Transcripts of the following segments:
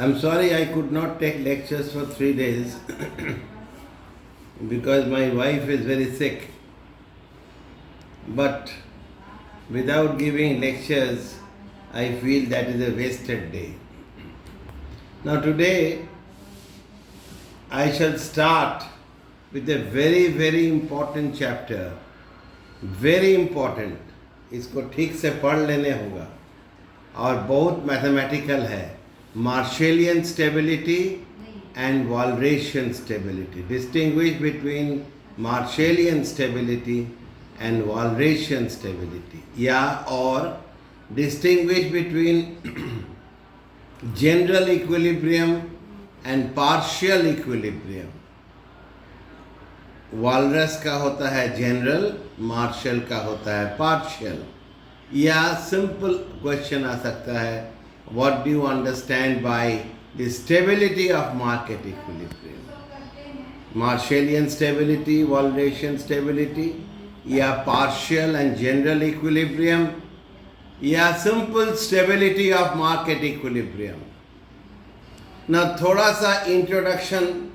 I'm sorry I could not take lectures for 3 days because my wife is very sick. But without giving lectures, I feel that is a wasted day. Now today, I shall start with a very, very important chapter. Very important. इसको ठीक से पढ़ लेने होगा और बहुत mathematical है. Marshallian stability and Walrasian stability. Distinguish between Marshallian stability and Walrasian stability. या और distinguish between general equilibrium and partial equilibrium. Walrus का होता है general, Marshall का होता है partial. या simple question आ सकता है, what do you understand by the stability of market equilibrium? Marshallian stability, Walrasian stability, या partial and general equilibrium, या simple stability of market equilibrium. ना थोड़ा सा introduction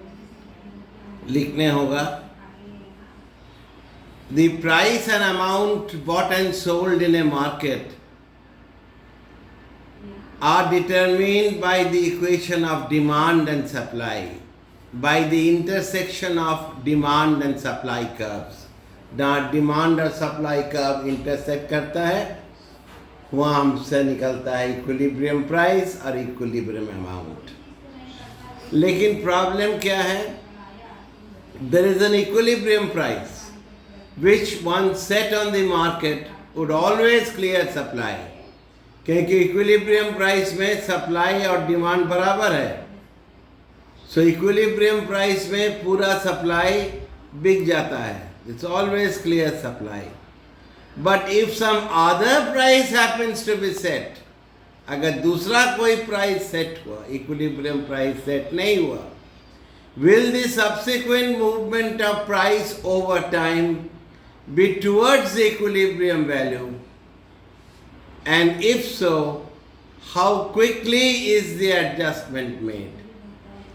लिखने होगा. The price and amount bought and sold in a market are determined by the equation of demand and supply, by the intersection of demand and supply curves. जहाँ demand और supply curve intersect करता है, वहाँ हमसे निकलता है equilibrium price और equilibrium amount. लेकिन problem क्या है? There is an equilibrium price which once set on the market would always clear supply. क्योंकि इक्विलिब्रियम प्राइस में सप्लाई और डिमांड बराबर है. सो इक्विलिब्रियम प्राइस में पूरा सप्लाई बिक जाता है. It's always clear supply. But if some other price happens to be set, अगर दूसरा कोई प्राइस सेट हुआ, इक्विलिब्रियम प्राइस सेट नहीं हुआ, will the subsequent movement of price over time be towards the equilibrium value, and if so, how quickly is the adjustment made?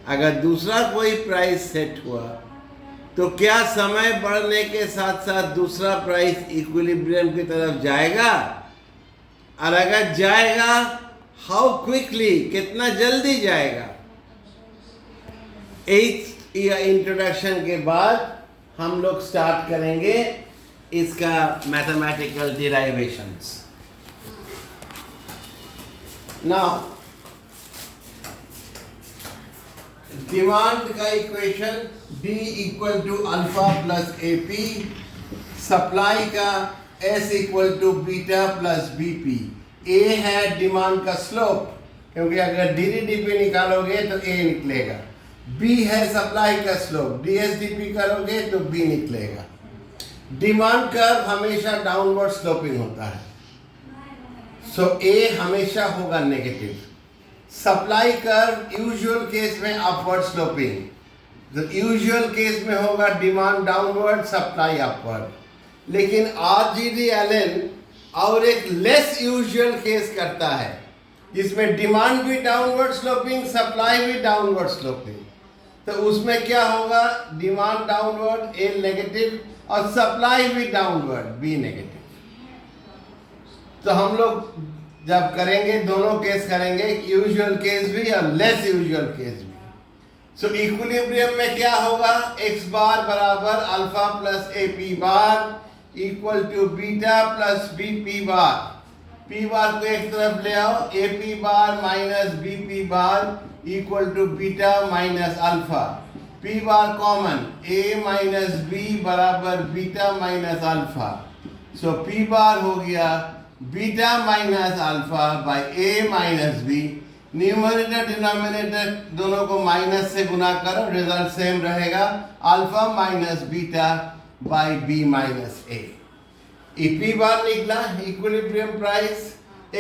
अगर दूसरा कोई price set हुआ तो क्या समय बढ़ने के साथ साथ दूसरा प्राइस इक्विलिब्रियम की तरफ जाएगा? और अगर जाएगा, हाउ क्विकली, कितना जल्दी जाएगा? इस इंट्रोडक्शन के बाद हम लोग स्टार्ट करेंगे इसका मैथमेटिकल डिराइवेशंस. नाउ डिमांड का equation D equal to alpha plus AP, supply का S equal to beta plus BP. A है डिमांड का स्लोप, क्योंकि अगर DDP निकालोगे तो A निकलेगा. B है सप्लाई का स्लोप, DSDP करोगे तो B निकलेगा. डिमांड कर्व हमेशा डाउनवर्ड स्लोपिंग होता है, सो ए हमेशा होगा negative. Supply curve usual case में अपवर्ड स्लोपिंग, तो यूजुअल केस में होगा डिमांड डाउनवर्ड, सप्लाई अपवर्ड. लेकिन आरजीडी एलन और एक लेस यूजुअल केस करता है जिसमें डिमांड भी डाउनवर्ड स्लोपिंग, सप्लाई भी डाउनवर्ड स्लोपिंग. तो उसमें क्या होगा? डिमांड डाउनवर्ड, ए नेगेटिव, और सप्लाई भी डाउनवर्ड, बी नेगेटिव. तो हम लोग जब करेंगे दोनों केस करेंगे, यूजुअल केस भी और लेस यूजुअल केस भी. सो इक्विलिब्रियम में क्या होगा? एक्स बार बराबर alpha plus A P bar equal to beta plus B P bar. P bar को एक तरफ ले आओ, A P bar minus B P bar equal to beta minus alpha. P bar common, A minus B बराबर beta minus alpha. So P bar हो गया beta minus alpha by A minus B. Numerator denominator दोनों को minus से गुना करो, result same रहेगा, alpha minus beta by B minus A. P बार निकला इक्विलिब्रियम प्राइस.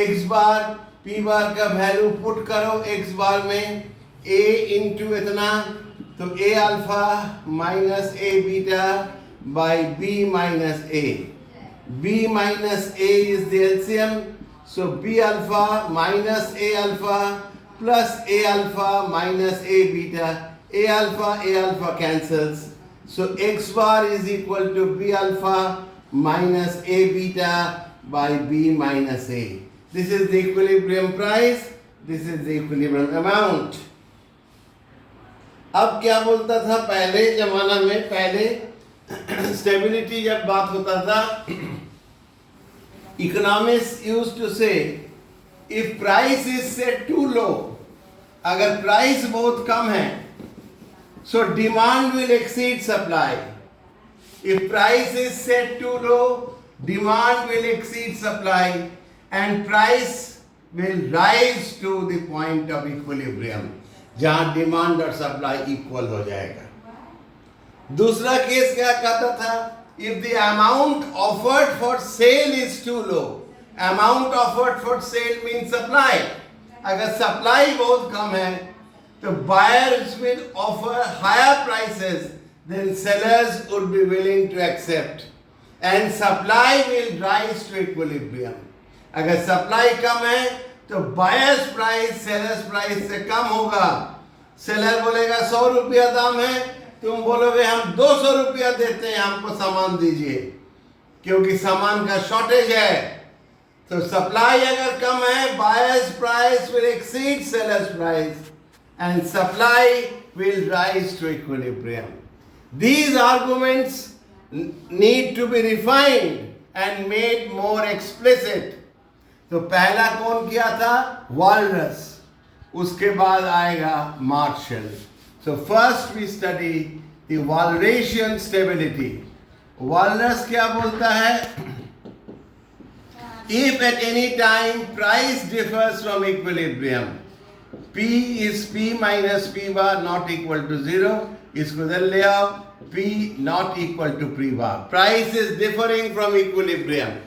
X बार, P बार का वैल्यू पुट करो X बार में, A इंटू इतना, तो A alpha minus A beta by B minus A. B minus A is the LCM, So B alpha minus A alpha plus A alpha minus A beta. A alpha cancels. So X bar is equal to B alpha minus A beta by B minus A. This is the equilibrium price. This is the equilibrium amount. अब क्या बोलता था पहले जमाना में, पहले stability जब बात होता था, economist used to say if price is set too low, अगर प्राइस बहुत कम है so demand will exceed supply. If price is set too low, demand will exceed supply and price will rise to the point of equilibrium, जहां demand और supply equal हो जाएगा. दूसरा case क्या कहता था, if the amount offered for sale is too low, amount offered for sale means supply, अगर supply बहुत कम है तो buyers will offer higher prices than sellers would be willing to accept and supply will rise to equilibrium. अगर supply कम है तो buyers price sellers price से कम होगा. सेलर बोलेगा 100 रुपया दाम है, तुम बोलोगे हम 200 रुपया देते हैं, हमको सामान दीजिए, क्योंकि सामान का शॉर्टेज है. तो सप्लाई अगर कम है, buyers price will exceed sellers price and supply will rise to equilibrium. These arguments need to be refined and made more explicit. तो पहला कौन किया था, वालरस, उसके बाद आएगा Marshall. So first we study the Walrasian stability. Walrus क्या बोलता है, if at any time price differs from equilibrium, P is P minus P bar not equal to 0, इसको इधर ले आओ, P not equal to P bar, price is differing from equilibrium.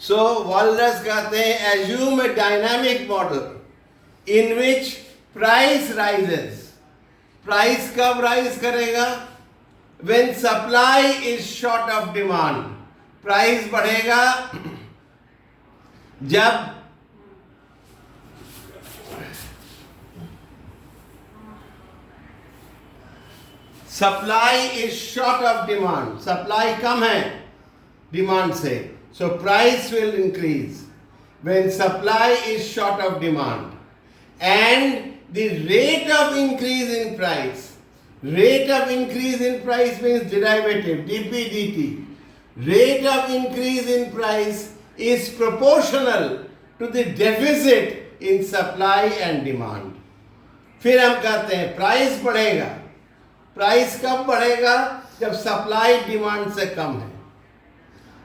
So Walrus कहते हैं assume a dynamic model in which price rises. Price कब rise करेगा, when supply is short of demand. Price बढ़ेगा जब supply is short of demand, supply कम है demand से, so price will increase when supply is short of demand. And the rate of increase in price, rate of increase in price means derivative dp dt, rate of increase in price is proportional to the deficit in supply and demand. फिर हम कहते हैं price बढ़ेगा, price कब बढ़ेगा, जब supply demand से कम है,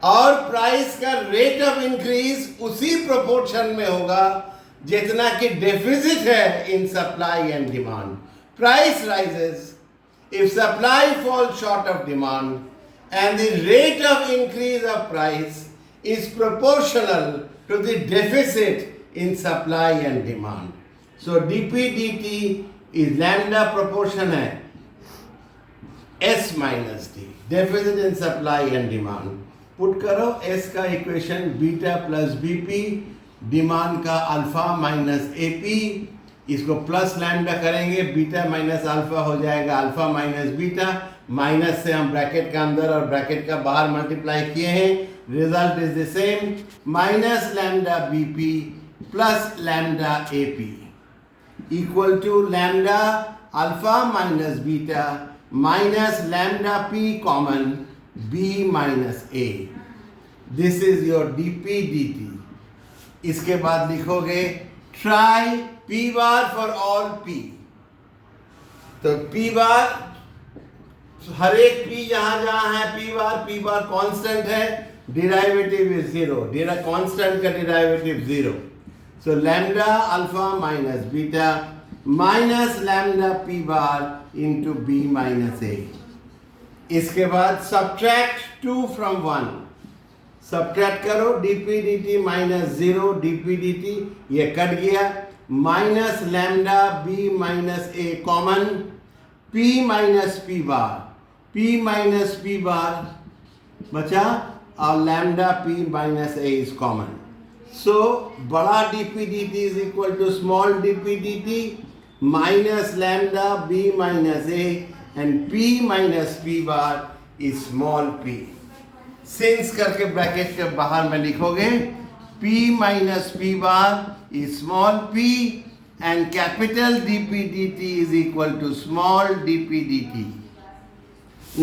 और प्राइस का रेट ऑफ इंक्रीज उसी प्रोपोर्शन में होगा जितना कि डेफिसिट है in supply and demand. Price rises if supply fall short of demand and the rate of increase of price is proportional to the deficit in supply and demand. So dp dt is lambda proportion है s minus d, deficit in supply and demand. Put करो s का equation beta plus bp, demand का alpha minus AP, इसको plus lambda करेंगे, beta minus alpha हो जाएगा alpha minus beta, minus से हम ब्रैकेट का अंदर और ब्रैकेट का बाहर मल्टीप्लाई किए हैं, result is the same, minus lambda BP plus lambda AP equal to lambda alpha minus beta minus lambda P common B minus A. This is your DP DT. इसके बाद लिखोगे try P bar for all P. तो P bar हर एक P जहां जहां है P bar constant है, डिराइवेटिव इज 0, कांस्टेंट का derivative 0. So lambda alpha minus beta minus lambda P bar into b minus a. इसके बाद सब्ट्रैक्ट 2 from 1, सब्ट्रैक्ट करो dp d minus 0 dp d, ये कट गया, minus lambda b minus a common, p minus p bar बचा और lambda p minus a is common. So बड़ा dp dt is equal to small dp dt minus lambda b minus a and p minus p bar is small p. Since करके bracket के बाहर में लिखोगे p minus p bar is small p and capital dp dt is equal to small dp dt.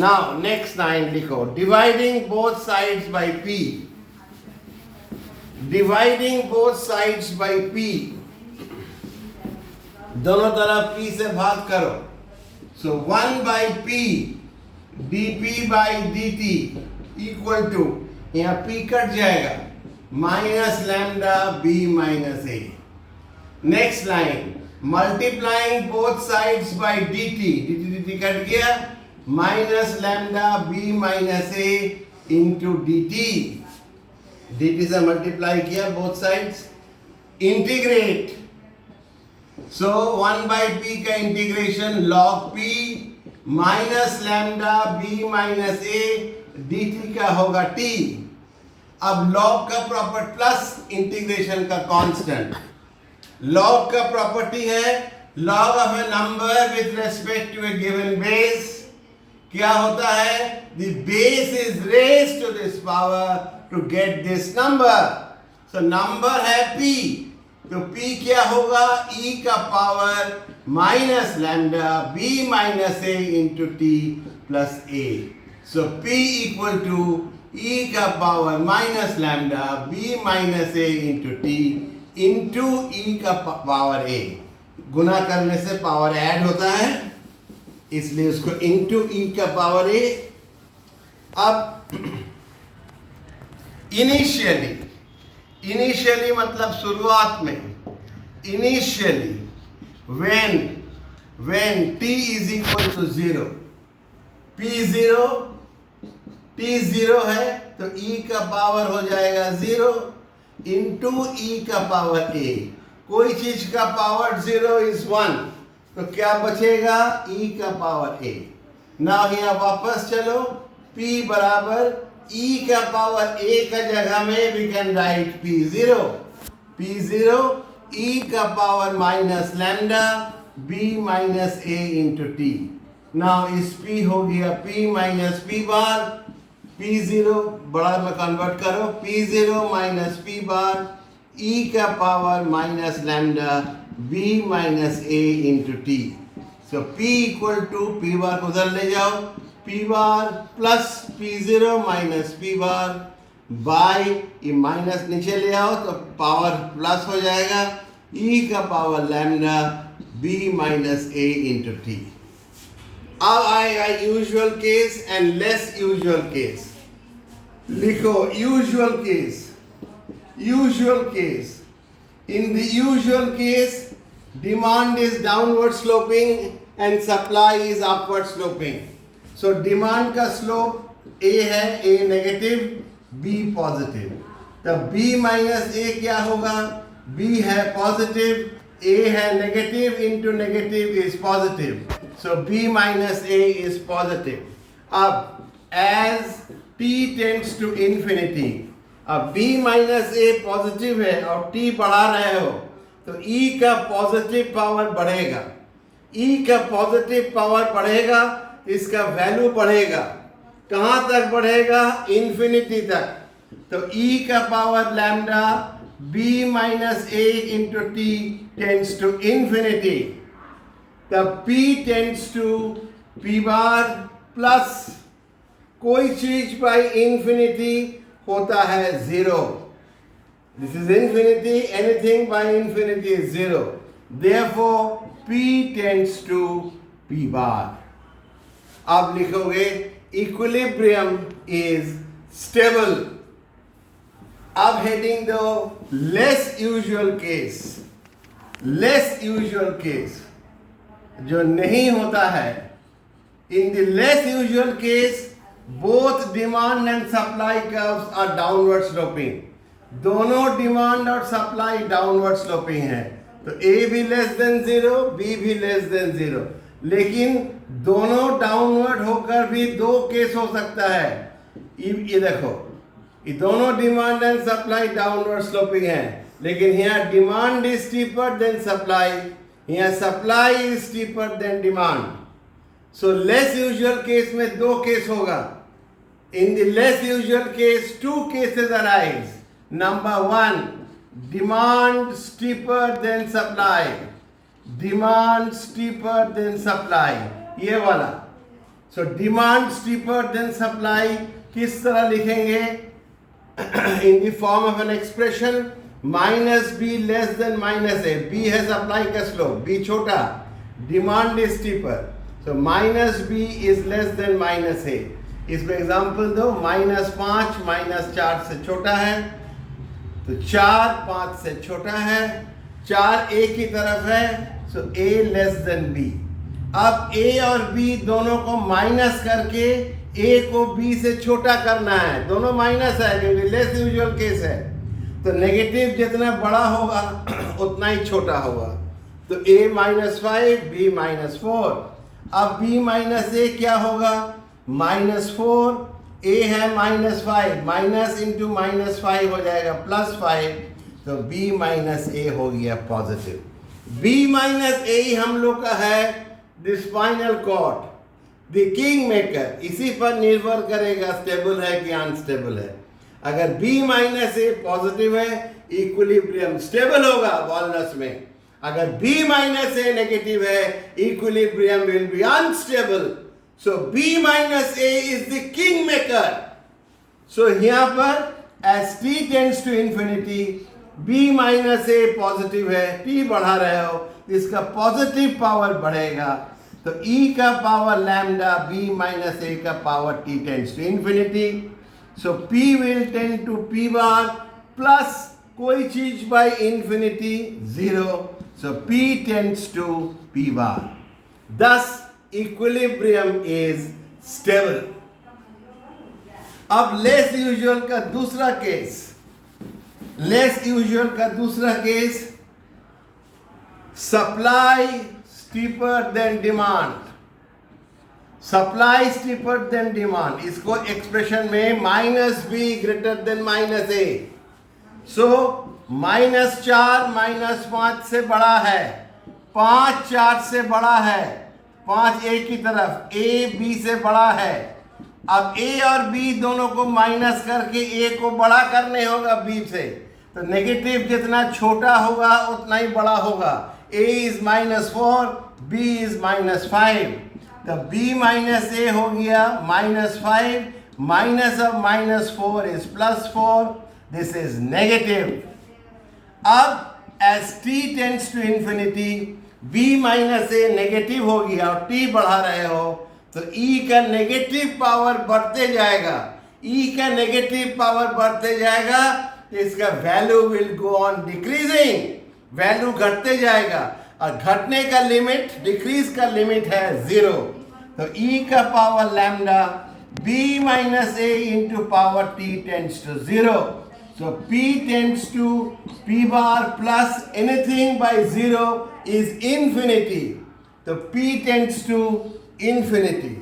Now next line लिखो, dividing both sides by p. Dividing both sides by p. दोनों तरफ p से भाग करो. So 1 by p dp by dt equal to, यहाँ p cut जाएगा, minus lambda b minus a. Next line, multiplying both sides by dt, dt cut गया, minus lambda b minus a into dt, dt से multiply किया both sides, integrate, so 1 by p का integration log p minus lambda b minus a dt का होगा t. अब log का property plus integration का constant. Log का property है log of a number with respect to a given base. क्या होता है? The base is raised to this power to get this number. So number है p, तो p क्या होगा? e का power minus lambda b minus a into T plus a. So p equal to e का power minus lambda b minus a into T into ई का power ए. गुना करने से power add होता है, इसलिए उसको इंटू ई का पावर ए. अब इनिशियली मतलब शुरुआत में, initially when t is equal to 0, p 0, t 0 है तो e का पावर हो जाएगा 0 इंटू ई का पावर ए. कोई चीज का पावर 0 इज 1, तो क्या बचेगा? ई का पावर ए. ना यहाँ वापस चलो, p बराबर ई का पावर ए का जगह में वी कैन राइट p0 ई का power minus lambda b minus a into T. Now इस p हो गया p माइनस p बार, p0 बड़ा में कन्वर्ट करो, p0 minus p bar e का power minus lambda b minus a into T. So p equal to p bar उधर ले जाओ, p bar plus p0 minus p bar by ये minus नीचे ले आओ तो पावर प्लस हो जाएगा, e का power lambda b minus a into t. अब आएगा usual case and less usual case. लिखो usual case. In the usual case, demand is downward sloping and supply is upward sloping. So demand का slope A है, A negative, B positive. तब B minus A क्या होगा? B है positive, A है negative, into negative is positive. So B minus A is positive. अब as t tends to infinity, अब b minus a positive है और t बढ़ा रहे हो तो e का पॉजिटिव पावर बढ़ेगा. e का पॉजिटिव पावर बढ़ेगा, इसका वैल्यू बढ़ेगा. कहाँ तक बढ़ेगा? इन्फिनिटी तक. तो e का power lambda b minus a into T tends to infinity. तब p tends to p bar plus कोई चीज बाई इन्फिनिटी होता है 0. This is infinity, anything by infinity is 0. Therefore p tends to p bar. अब लिखोगे equilibrium is stable. अब heading दो less usual case. Less usual case जो नहीं होता है. In the less usual case, both demand and supply curves are downward sloping. दोनों demand और सप्लाई डाउनवर्ड स्लोपिंग है. तो A भी लेस देन 0, B भी लेस देन 0. लेकिन दोनों डाउनवर्ड होकर भी दो केस हो सकता है. ये देखो ये दोनों demand and supply downward sloping है, लेकिन यहाँ demand is steeper than supply, यहाँ supply is steeper than demand. So less usual case में दो केस होगा. In the less usual case two cases arise. Number one, demand steeper than supply, demand steeper than supply, ये वाला. So demand steeper than supply किस तरह लिखेंगे? in the form of an expression minus b less than minus a. b है supply का slope, b छोटा, demand is steeper, so minus b is less than minus a. इसमें example दो. -5 -4 से छोटा है, तो 4 5 से छोटा है, 4 a की तरफ है, so a less than b. अब a और b दोनों को माइनस करके a को b से छोटा करना है. दोनों माइनस है क्योंकि लेस यूजुअल केस है, तो नेगेटिव जितना बड़ा होगा उतना ही छोटा होगा. तो a -5 b -4. अब b माइनस a क्या होगा? -4. a है -5, माइनस इंटू -5 हो जाएगा +5, तो b -a हो गया पॉजिटिव. b -a हम लोग का है the spinal cord, the king maker. इसी पर निर्भर करेगा स्टेबल है कि अनस्टेबल है. अगर b -a पॉजिटिव है, इक्विलिब्रियम स्टेबल होगा वॉलनट्स में. अगर b -a नेगेटिव है, equilibrium will be unstable. So b -a is the king maker. So यहाँ पर as t tends to infinity, b -a positive है, t बढ़ा रहे हो, इसका पॉजिटिव पावर बढ़ेगा, तो e का पावर लैम्डा, b -a का power t tends to infinity. So p will tend to p bar plus कोई चीज by infinity 0. So p tends to p bar. Thus equilibrium is stable. अब less usual का दूसरा case, less usual का दूसरा case, supply steeper than demand. Supply steeper than demand, इसको expression में -b greater than -a. सो -4 -5 से बड़ा है, 5 4 से बड़ा है, 5 a की तरफ, a b से बड़ा है. अब a और b दोनों को माइनस करके a को बड़ा करने होगा b से, तो नेगेटिव जितना छोटा होगा उतना ही बड़ा होगा. a is -4, b is -5. तो b -a हो गया -5, minus of -4 is +4. This is negative. अब as t tends to infinity, b -a negative हो गया और t बढ़ा रहे हो, तो e का नेगेटिव पावर बढ़ते जाएगा. e का नेगेटिव पावर बढ़ते जाएगा, तो इसका value will go on decreasing. Value घटते जाएगा, और घटने का लिमिट, डिक्रीज का लिमिट है 0. तो e का power lambda, b -a into power t tends to 0. So p tends to p bar plus anything by 0 is infinity. तो p टेंड्स टू इंफिनिटी.